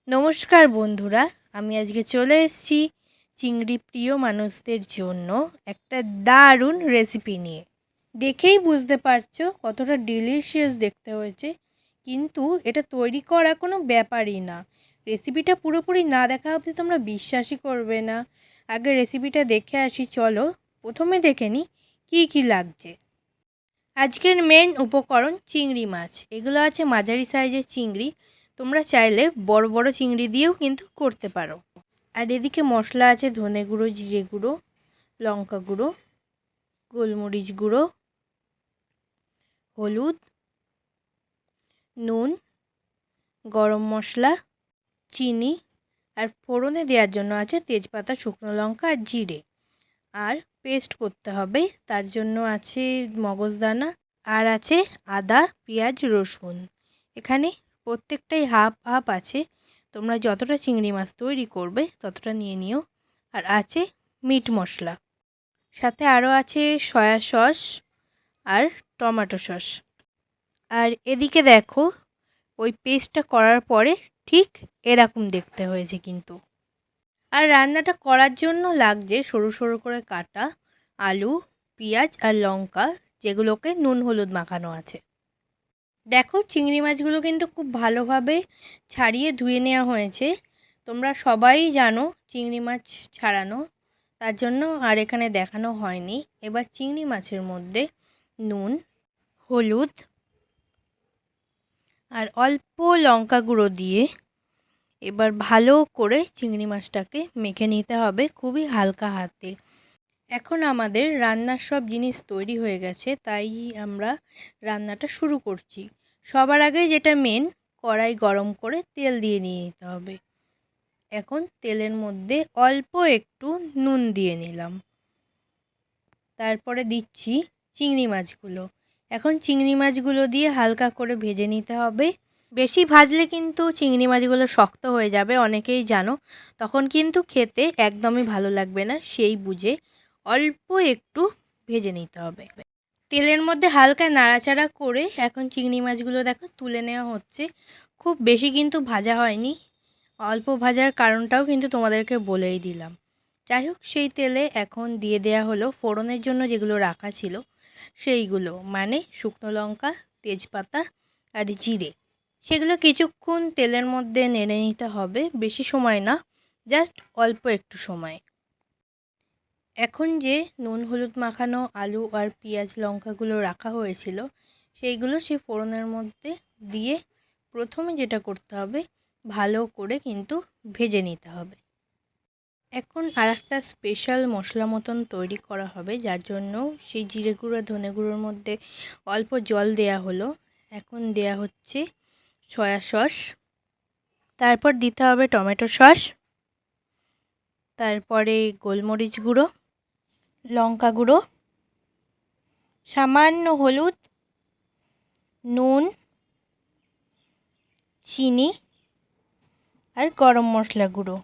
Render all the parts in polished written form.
নমস্কার বন্ধুরা, আমি আজকে চলে এসেছি চিংড়ি প্রিয় মানুষদের জন্য একটা দারুণ রেসিপি নিয়ে। দেখেই বুঝতে পারছো কতটা ডিলিশিয়াস দেখতে হয়েছে, কিন্তু এটা তৈরি করা কোনো ব্যাপারই না। রেসিপিটা পুরোপুরি না দেখা অবধি তোমরা বিশ্বাসই করবে না। আগে রেসিপিটা দেখে আসি, চলো প্রথমে দেখে নিই কী কী লাগছে। আজকের মেন উপকরণ চিংড়ি মাছ। এগুলো আছে মাঝারি সাইজের চিংড়ি, তোমরা চাইলে বড় বড় চিংড়ি দিয়েও কিন্তু করতে পারো। আর এদিকে মশলা আছে ধনে গুঁড়ো, জিরে গুঁড়ো, লঙ্কা গুঁড়ো, গোলমরিচ গুঁড়ো, হলুদ, নুন, গরম মশলা, চিনি, আর ফোড়নে দেওয়ার জন্য আছে তেজপাতা, শুকনো লঙ্কা আর জিরে। আর পেস্ট করতে হবে, তার জন্য আছে মগজদানা, আর আছে আদা, পেঁয়াজ, রসুন। এখানে প্রত্যেকটাই হাফ হাফ আছে, তোমরা যতটা চিংড়ি মাছ তৈরি করবে ততটা নিয়ে নিও। আর আছে মিট মশলা, সাথে আরও আছে সয়া সস আর টমেটো সস। আর এদিকে দেখো, ওই পেস্টটা করার পরে ঠিক এরকম দেখতে হয়েছে কিন্তু। আর রান্নাটা করার জন্য লাগছে সরু সরু করে কাটা আলু, পেঁয়াজ আর লঙ্কা, যেগুলোকে নুন হলুদ মাখানো আছে। দেখো চিংড়ি মাছগুলো কিন্তু খুব ভালোভাবে ছাড়িয়ে ধুয়ে নেওয়া হয়েছে। তোমরা সবাই জানো চিংড়ি মাছ ছাড়ানো, তার জন্য আর এখানে দেখানো হয়নি। এবার চিংড়ি মাছের মধ্যে নুন, হলুদ আর অল্প লঙ্কা গুঁড়ো দিয়ে এবার ভালো করে চিংড়ি মাছটাকে মেখে নিতে হবে খুবই হালকা হাতে। এখন আমাদের রান্নার সব জিনিস তৈরি হয়ে গেছে, তাই আমরা রান্নাটা শুরু করছি। সবার আগে যেটা মেন, কড়াই গরম করে তেল দিয়ে নিয়ে নিতে হবে। এখন তেলের মধ্যে অল্প একটু নুন দিয়ে নিলাম, তারপরে দিচ্ছি চিংড়ি মাছগুলো। এখন চিংড়ি মাছগুলো দিয়ে হালকা করে ভেজে নিতে হবে। বেশি ভাজলে কিন্তু চিংড়ি মাছগুলো শক্ত হয়ে যাবে, অনেকেই জানো, তখন কিন্তু খেতে একদমই ভালো লাগবে না। সেই বুঝে অল্প একটু ভেজে নিতে হবে। তেলের মধ্যে হালকা নাড়াচাড়া করে এখন চিংড়ি মাছগুলো দেখো তুলে নেওয়া হচ্ছে। খুব বেশি কিন্তু ভাজা হয়নি, অল্প ভাজার কারণটাও কিন্তু তোমাদেরকে বলেই দিলাম। যাই হোক, সেই তেলে এখন দিয়ে দেয়া হলো ফোড়নের জন্য যেগুলো রাখা ছিল সেইগুলো, মানে শুকনো লঙ্কা, তেজপাতা আর জিরে। সেগুলো কিছুক্ষণ তেলের মধ্যে নেড়ে নিতে হবে, বেশি সময় না, জাস্ট অল্প একটু সময়। এখন যে নুন হলুদ মাখানো আলু আর পেঁয়াজ লঙ্কাগুলো রাখা হয়েছিল সেইগুলো সেই ফোড়নের মধ্যে দিয়ে প্রথমে যেটা করতে হবে, ভালো করে কিন্তু ভেজে নিতে হবে। এখন আর একটা স্পেশাল মশলা মতন তৈরি করা হবে, যার জন্য সেই জিরে গুঁড়ো ধনে গুঁড়োর মধ্যে অল্প জল দেয়া হলো। এখন দেয়া হচ্ছে সয়া সস, তারপর দিতে হবে টমেটো সস, তারপরে গোলমরিচ গুঁড়ো, লঙ্কা গুঁড়ো, সামান্য হলুদ, নুন, চিনি আর গরম মশলা গুঁড়ো।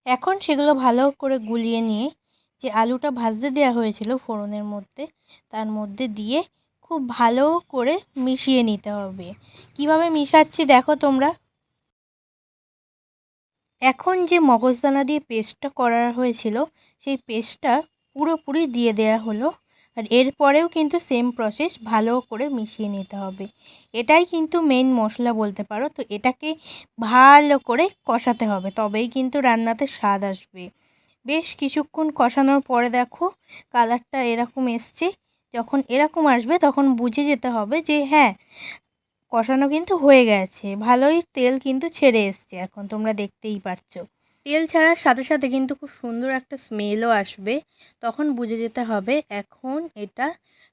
এখন সেগুলো ভালো করে গুলিয়ে নিয়ে যে আলুটা ভাজতে দেওয়া হয়েছিল ফোড়নের মধ্যে, তার মধ্যে দিয়ে খুব ভালো করে মিশিয়ে নিতে হবে। কিভাবে মিশাচ্ছি দেখো তোমরা। এখন যে মগজদানা দিয়ে পেস্টটা করা হয়েছিল সেই পেস্টটা পুরোপুরি দিয়ে দেয়া হলো। আর এরপরেও কিন্তু সেম প্রসেস, ভালো করে মিশিয়ে নিতে হবে। এটাই কিন্তু মেন মশলা বলতে পারো। তো এটাকে ভালো করে কষাতে হবে, তবেই কিন্তু রান্নাতে স্বাদ আসবে। বেশ কিছুক্ষণ কষানোর পরে দেখো কালারটা এরকম এসছে। যখন এরকম আসবে তখন বুঝে যেতে হবে যে হ্যাঁ, কষানো কিন্তু হয়ে গেছে, ভালোই তেল কিন্তু ছেড়ে এসছে। এখন তোমরা দেখতেই পাচ্ছো তেল ছাড়ার সাথে সাথে কিন্তু খুব সুন্দর একটা স্মেলও আসবে, তখন বুঝে যেতে হবে এখন এটা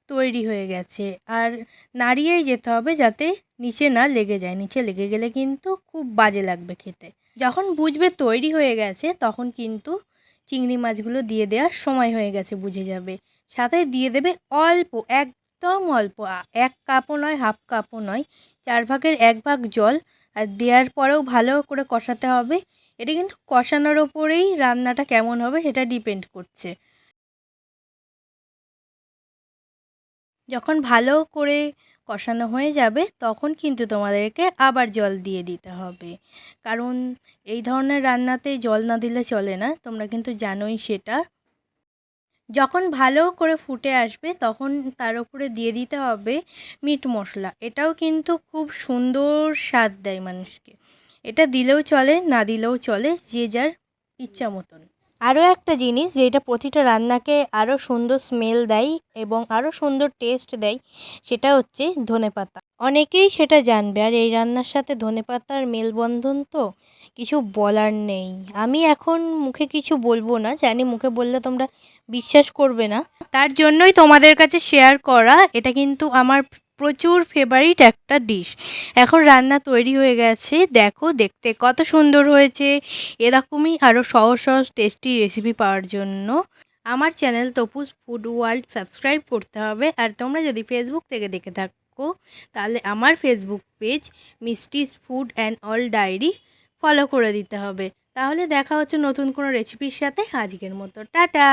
তৈরি হয়ে গেছে। আর নাড়িয়েই যেতে হবে যাতে নিচে না লেগে যায়, নিচে লেগে গেলে কিন্তু খুব বাজে লাগবে খেতে। যখন বুঝবে তৈরি হয়ে গেছে তখন কিন্তু চিংড়ি মাছগুলো দিয়ে দেওয়ার সময় হয়ে গেছে বুঝে যাবে। সাথে দিয়ে দেবে অল্প, একদম অল্প, 1 কাপও নয়, হাফ কাপও নয়, 1/4 ভাগ জল। আর দেওয়ার পরেও ভালো করে কষাতে হবে। এটা কিন্তু কষানোর ওপরেই রান্নাটা কেমন হবে সেটা ডিপেন্ড করছে। যখন ভালো করে কষানো হয়ে যাবে তখন কিন্তু তোমাদেরকে আবার জল দিয়ে দিতে হবে, কারণ এই ধরনের রান্নাতে জল না দিলে চলে না, তোমরা কিন্তু জানোই সেটা। যখন ভালো করে ফুটে আসবে তখন তার উপরে দিয়ে দিতে হবে মিট মশলা। এটাও কিন্তু খুব সুন্দর স্বাদ দেয় মানুষকে। এটা দিলেও চলে, না দিলেও চলে, যে যার ইচ্ছা মতন। আরও একটা জিনিস যেটা প্রতিটা রান্নাকে আরও সুন্দর স্মেল দেয় এবং আরও সুন্দর টেস্ট দেয়, সেটা হচ্ছে ধনেপাতা। অনেকেই সেটা জানবে, আর এই রান্নার সাথে ধনেপাতার মেলবন্ধন তো কিছু বলার নেই। আমি এখন মুখে কিছু বলবো না, জানি মুখে বললে তোমরা বিশ্বাস করবে না, তার জন্যই তোমাদের কাছে শেয়ার করা। এটা কিন্তু আমার প্রচুর ফেভারিট একটা ডিশ। এখন রান্না তৈরি হয়ে গেছে, দেখো দেখতে কত সুন্দর হয়েছে। এরকমই আরও সহজ সহজ টেস্টি রেসিপি পাওয়ার জন্য আমার চ্যানেল তপুস ফুড ওয়ার্ল্ড সাবস্ক্রাইব করতে হবে। আর তোমরা যদি ফেসবুক থেকে দেখে থাকো তাহলে আমার Facebook page Mishti's food and all diary follow করে দিতে হবে। তাহলে দেখা হচ্ছে নতুন কোনো রেসিপির সাথে। আজকের মতো টাটা।